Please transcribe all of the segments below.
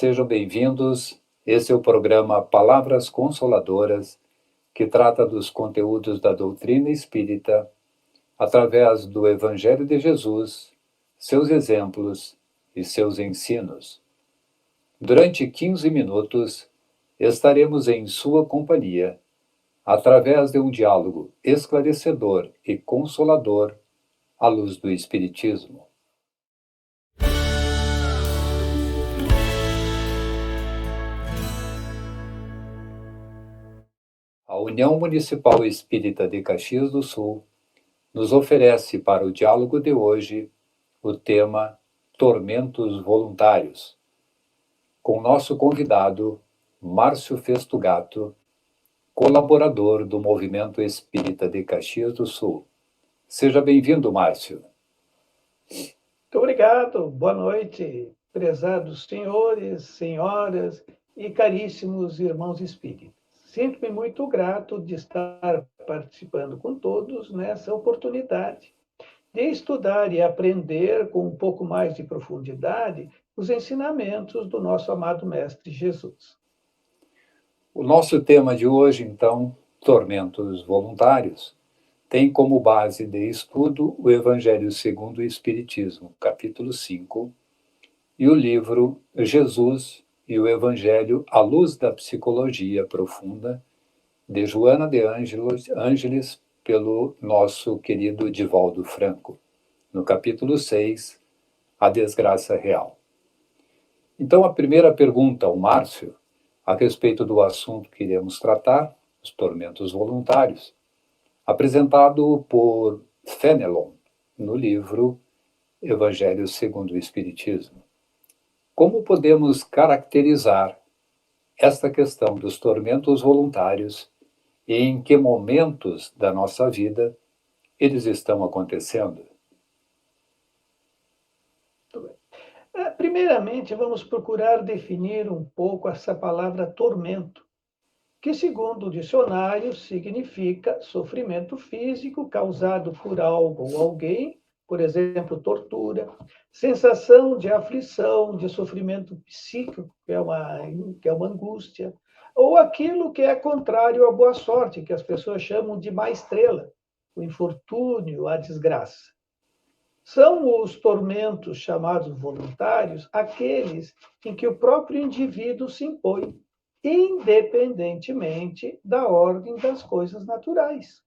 Sejam bem-vindos. Esse é o programa Palavras Consoladoras, que trata dos conteúdos da doutrina espírita através do Evangelho de Jesus, seus exemplos e seus ensinos. Durante 15 minutos, estaremos em sua companhia, através de um diálogo esclarecedor e consolador à luz do Espiritismo. A União Municipal Espírita de Caxias do Sul nos oferece para o diálogo de hoje o tema Tormentos Voluntários, com nosso convidado Márcio Festugato, colaborador do Movimento Espírita de Caxias do Sul. Seja bem-vindo, Márcio. Muito obrigado, boa noite, prezados senhores, senhoras e caríssimos irmãos espíritas. Sinto-me muito grato de estar participando com todos nessa oportunidade de estudar e aprender com um pouco mais de profundidade os ensinamentos do nosso amado Mestre Jesus. O nosso tema de hoje, então, Tormentos Voluntários, tem como base de estudo o Evangelho segundo o Espiritismo, capítulo 5, e o livro Jesus e o Evangelho à Luz da Psicologia Profunda, de Joana de Ângeles, pelo nosso querido Divaldo Franco, no capítulo 6, A Desgraça Real. Então, a primeira pergunta ao Márcio, a respeito do assunto que iremos tratar, os tormentos voluntários, apresentado por Fenelon, no livro Evangelho segundo o Espiritismo. Como podemos caracterizar esta questão dos tormentos voluntários e em que momentos da nossa vida eles estão acontecendo? Primeiramente, vamos procurar definir um pouco essa palavra tormento, que, segundo o dicionário, significa sofrimento físico causado por algo ou alguém, por exemplo, tortura, sensação de aflição, de sofrimento psíquico, que é uma angústia, ou aquilo que é contrário à boa sorte, que as pessoas chamam de má estrela, o infortúnio, a desgraça. São os tormentos chamados voluntários aqueles em que o próprio indivíduo se impõe, independentemente da ordem das coisas naturais,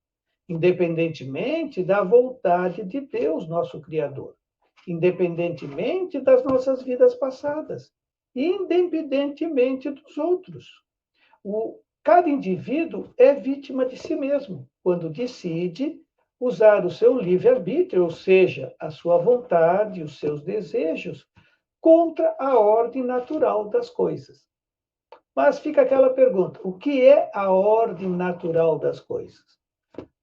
independentemente da vontade de Deus, nosso Criador, independentemente das nossas vidas passadas, independentemente dos outros. Cada indivíduo é vítima de si mesmo quando decide usar o seu livre-arbítrio, ou seja, a sua vontade, os seus desejos, contra a ordem natural das coisas. Mas fica aquela pergunta: o que é a ordem natural das coisas?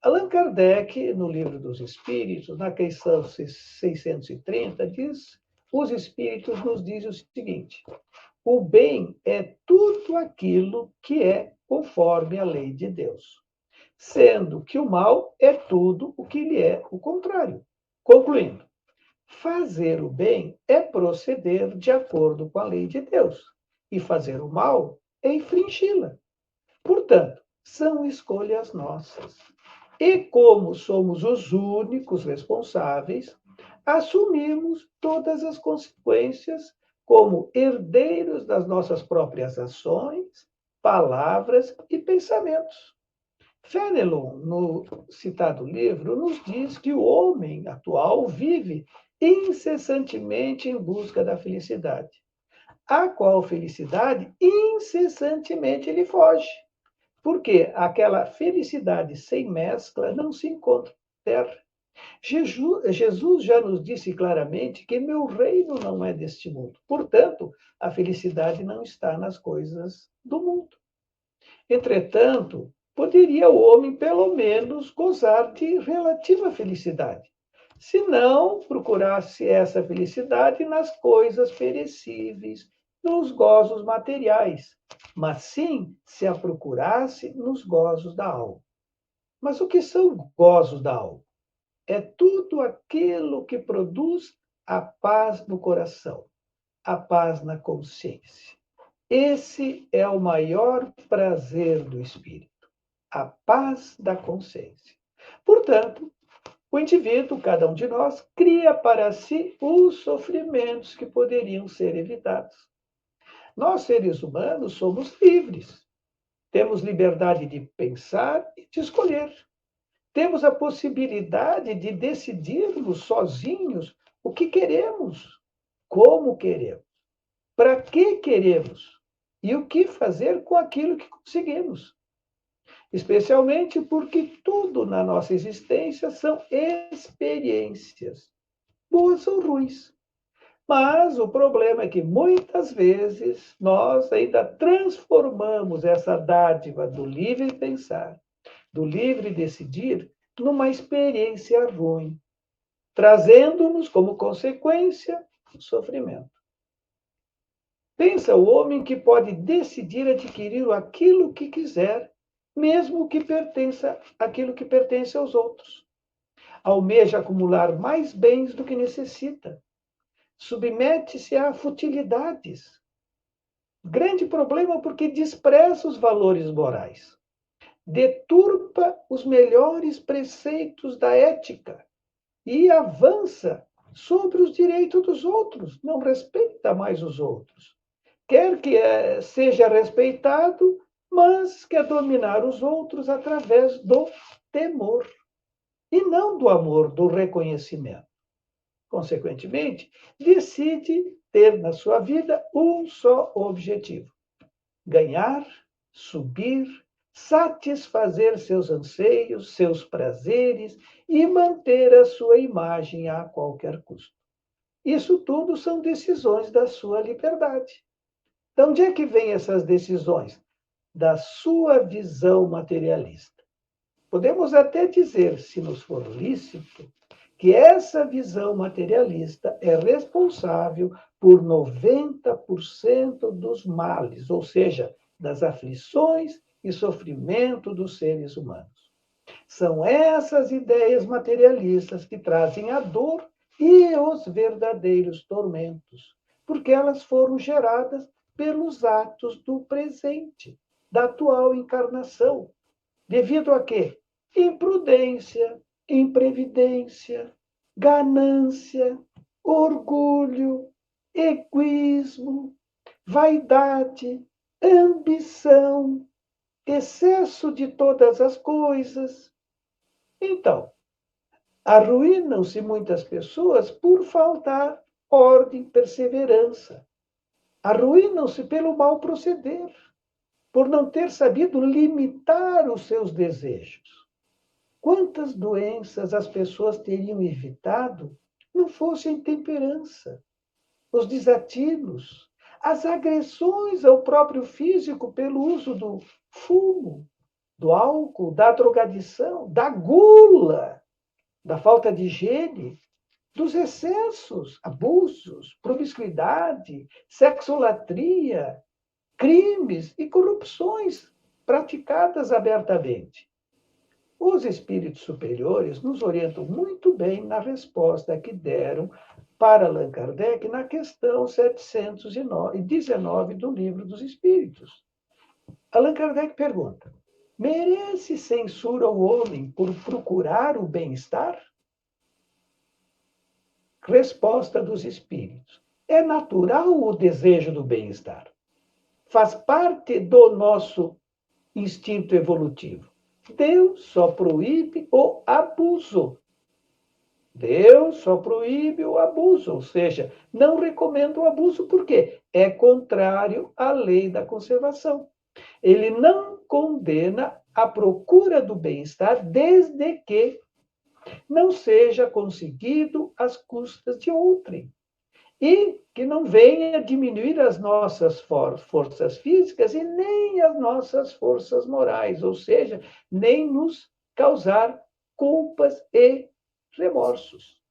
Allan Kardec, no Livro dos Espíritos, na questão 630, diz: os Espíritos nos dizem o seguinte: o bem é tudo aquilo que é conforme a lei de Deus, sendo que o mal é tudo o que lhe é o contrário. Concluindo, fazer o bem é proceder de acordo com a lei de Deus, e fazer o mal é infringi-la. Portanto, são escolhas nossas. E como somos os únicos responsáveis, assumimos todas as consequências como herdeiros das nossas próprias ações, palavras e pensamentos. Fenelon, no citado livro, nos diz que o homem atual vive incessantemente em busca da felicidade, a qual felicidade incessantemente ele foge, porque aquela felicidade sem mescla não se encontra na terra. Jesus já nos disse claramente que meu reino não é deste mundo. Portanto, a felicidade não está nas coisas do mundo. Entretanto, poderia o homem, pelo menos, gozar de relativa felicidade, se não procurasse essa felicidade nas coisas perecíveis, nos gozos materiais, mas sim se a procurasse nos gozos da alma. Mas o que são gozos da alma? É tudo aquilo que produz a paz no coração, a paz na consciência. Esse é o maior prazer do espírito, a paz da consciência. Portanto, o indivíduo, cada um de nós, cria para si os sofrimentos que poderiam ser evitados. Nós, seres humanos, somos livres. Temos liberdade de pensar e de escolher. Temos a possibilidade de decidirmos sozinhos o que queremos, como queremos, para que queremos e o que fazer com aquilo que conseguimos. Especialmente porque tudo na nossa existência são experiências, boas ou ruins. Mas o problema é que muitas vezes nós ainda transformamos essa dádiva do livre pensar, do livre decidir, numa experiência ruim, trazendo-nos como consequência o sofrimento. Pensa o homem que pode decidir adquirir aquilo que quiser, mesmo que pertença aquilo que pertence aos outros. Almeja acumular mais bens do que necessita. Submete-se a futilidades. Grande problema porque despreza os valores morais. Deturpa os melhores preceitos da ética e avança sobre os direitos dos outros, não respeita mais os outros. Quer que seja respeitado, mas quer dominar os outros através do temor e não do amor, do reconhecimento. Consequentemente, decide ter na sua vida um só objetivo: ganhar, subir, satisfazer seus anseios, seus prazeres e manter a sua imagem a qualquer custo. Isso tudo são decisões da sua liberdade. De onde é que vêm essas decisões? Da sua visão materialista. Podemos até dizer, se nos for lícito, que essa visão materialista é responsável por 90% dos males, ou seja, das aflições e sofrimento dos seres humanos. São essas ideias materialistas que trazem a dor e os verdadeiros tormentos, porque elas foram geradas pelos atos do presente, da atual encarnação. Devido a quê? Imprudência, imprevidência, ganância, orgulho, egoísmo, vaidade, ambição, excesso de todas as coisas. Então, arruinam-se muitas pessoas por faltar ordem, perseverança. Arruinam-se pelo mau proceder, por não ter sabido limitar os seus desejos. Quantas doenças as pessoas teriam evitado não fosse a intemperança, os desatinos, as agressões ao próprio físico pelo uso do fumo, do álcool, da drogadição, da gula, da falta de higiene, dos excessos, abusos, promiscuidade, sexolatria, crimes e corrupções praticadas abertamente. Os espíritos superiores nos orientam muito bem na resposta que deram para Allan Kardec na questão 719 do Livro dos Espíritos. Allan Kardec pergunta: merece censura o homem por procurar o bem-estar? Resposta dos espíritos: é natural o desejo do bem-estar. Faz parte do nosso instinto evolutivo. Deus só proíbe o abuso. Deus só proíbe o abuso, ou seja, não recomenda o abuso porque é contrário à lei da conservação. Ele não condena a procura do bem-estar desde que não seja conseguido às custas de outrem e que não venha diminuir as nossas forças físicas e nem as nossas forças morais, ou seja, nem nos causar culpas e remorsos.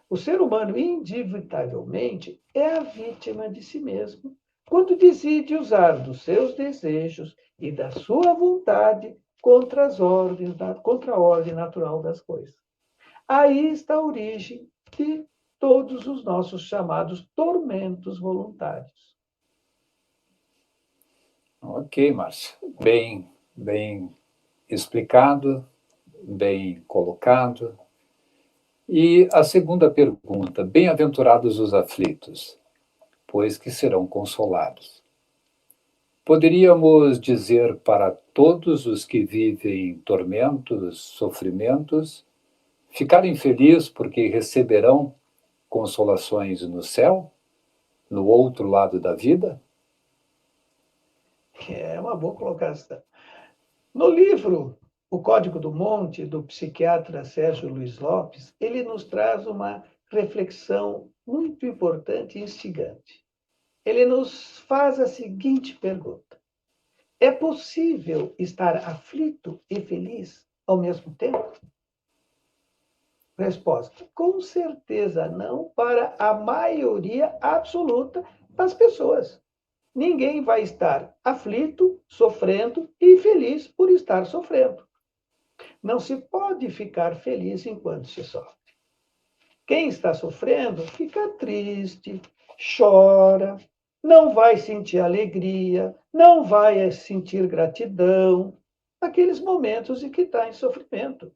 O ser humano, indivitavelmente, é a vítima de si mesmo quando decide usar dos seus desejos e da sua vontade contra a ordem natural das coisas. Aí está a origem de todos os nossos chamados tormentos voluntários. Ok, Márcio. Bem explicado, bem colocado. E a segunda pergunta: bem-aventurados os aflitos, pois que serão consolados. Poderíamos dizer para todos os que vivem tormentos, sofrimentos, ficarem felizes porque receberão consolações no céu, no outro lado da vida? É uma boa colocação. No livro O Código do Monte, do psiquiatra Sérgio Luiz Lopes, ele nos traz uma reflexão muito importante e instigante. Ele nos faz a seguinte pergunta: é possível estar aflito e feliz ao mesmo tempo? Resposta: com certeza não para a maioria absoluta das pessoas. Ninguém vai estar aflito, sofrendo e feliz por estar sofrendo. Não se pode ficar feliz enquanto se sofre. Quem está sofrendo fica triste, chora, não vai sentir alegria, não vai sentir gratidão, naqueles momentos em que está em sofrimento.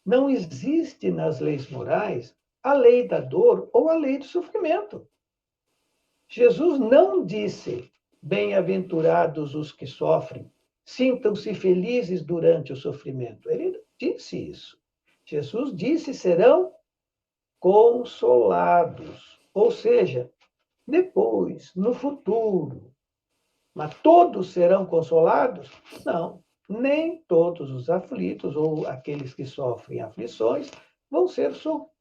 Não existe nas leis morais a lei da dor ou a lei do sofrimento. Jesus não disse: bem-aventurados os que sofrem, sintam-se felizes durante o sofrimento. Ele não disse isso. Jesus disse: serão consolados. Ou seja, depois, no futuro. Mas todos serão consolados? Não. Nem todos os aflitos ou aqueles que sofrem aflições vão ser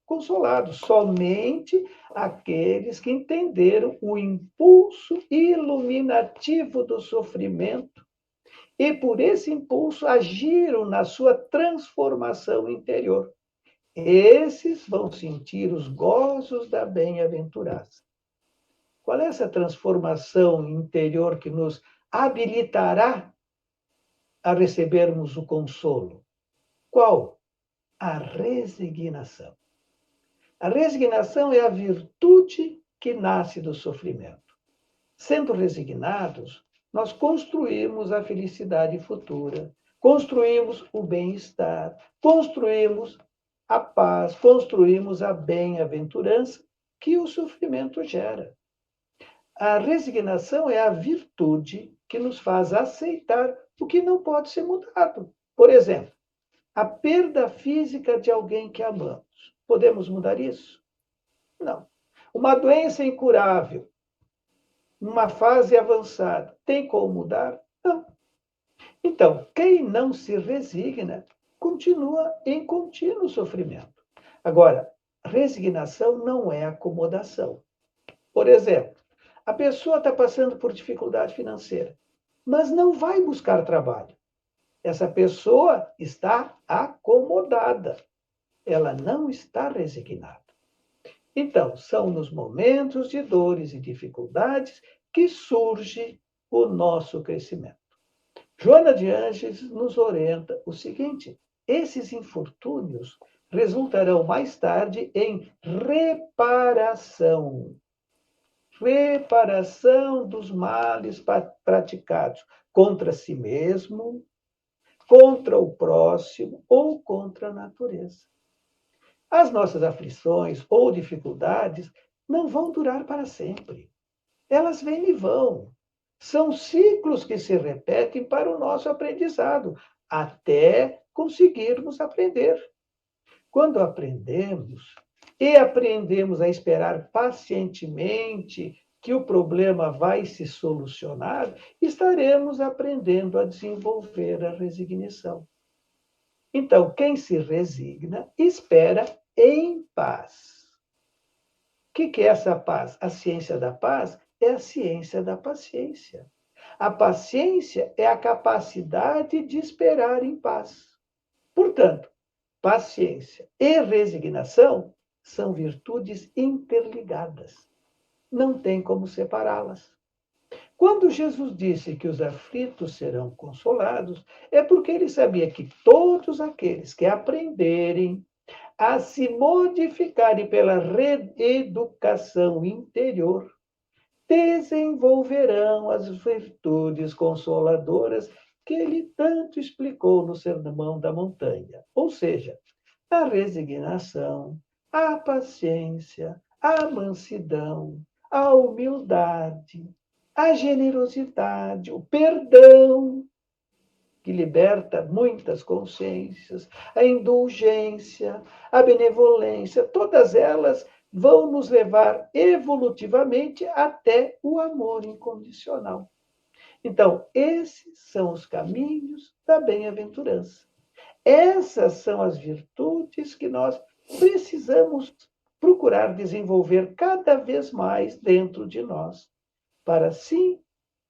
consolados. Somente aqueles que entenderam o impulso iluminativo do sofrimento e, por esse impulso, agiram na sua transformação interior. Esses vão sentir os gozos da bem-aventurança. Qual é essa transformação interior que nos habilitará a recebermos o consolo? Qual? A resignação. A resignação é a virtude que nasce do sofrimento. Sendo resignados, nós construímos a felicidade futura, construímos o bem-estar, construímos a paz, construímos a bem-aventurança que o sofrimento gera. A resignação é a virtude que nos faz aceitar o que não pode ser mudado. Por exemplo, a perda física de alguém que amamos. Podemos mudar isso? Não. Uma doença incurável, uma fase avançada, tem como mudar? Não. Então, quem não se resigna continua em contínuo sofrimento. Agora, resignação não é acomodação. Por exemplo, a pessoa está passando por dificuldade financeira, mas não vai buscar trabalho. Essa pessoa está acomodada. Ela não está resignada. Então, são nos momentos de dores e dificuldades que surge o nosso crescimento. Joana de Ângeles nos orienta o seguinte: esses infortúnios resultarão mais tarde em reparação. Reparação dos males praticados contra si mesmo, contra o próximo ou contra a natureza. As nossas aflições ou dificuldades não vão durar para sempre. Elas vêm e vão. São ciclos que se repetem para o nosso aprendizado, até conseguirmos aprender. Quando aprendemos a esperar pacientemente que o problema vai se solucionar, estaremos aprendendo a desenvolver a resignação. Então, quem se resigna, espera em paz. O que é essa paz? A ciência da paz é a ciência da paciência. A paciência é a capacidade de esperar em paz. Portanto, paciência e resignação são virtudes interligadas. Não tem como separá-las. Quando Jesus disse que os aflitos serão consolados, é porque ele sabia que todos aqueles que aprenderem a se modificarem pela reeducação interior desenvolverão as virtudes consoladoras que ele tanto explicou no Sermão da Montanha. Ou seja, a resignação, a paciência, a mansidão, a humildade, a generosidade, o perdão, que liberta muitas consciências, a indulgência, a benevolência, todas elas vão nos levar evolutivamente até o amor incondicional. Então, esses são os caminhos da bem-aventurança. Essas são as virtudes que nós precisamos procurar desenvolver cada vez mais dentro de nós, para assim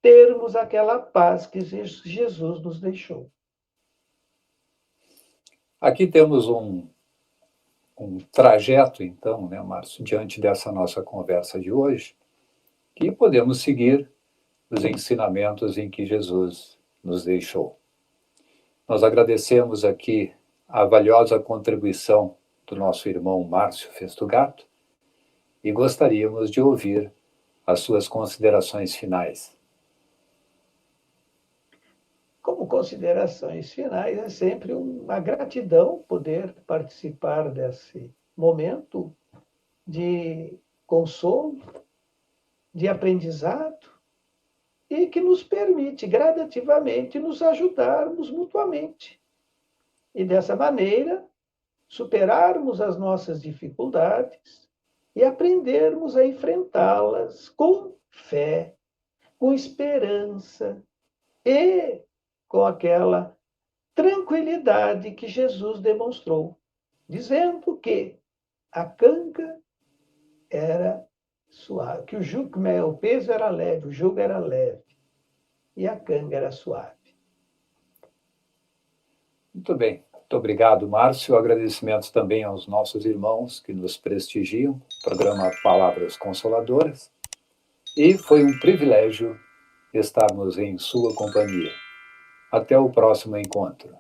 termos aquela paz que Jesus nos deixou. Aqui temos um trajeto, então, né, Márcio, diante dessa nossa conversa de hoje, que podemos seguir os ensinamentos em que Jesus nos deixou. Nós agradecemos aqui a valiosa contribuição do nosso irmão Márcio Festugato e gostaríamos de ouvir as suas considerações finais. Como considerações finais, é sempre uma gratidão poder participar desse momento de consolo, de aprendizado, e que nos permite gradativamente nos ajudarmos mutuamente. E dessa maneira, superarmos as nossas dificuldades e aprendermos a enfrentá-las com fé, com esperança e com aquela tranquilidade que Jesus demonstrou, dizendo que a canga era suave, que o peso era leve, o jugo era leve e a canga era suave. Muito bem. Muito obrigado, Márcio. Agradecimentos também aos nossos irmãos que nos prestigiam, programa Palavras Consoladoras. E foi um privilégio estarmos em sua companhia. Até o próximo encontro.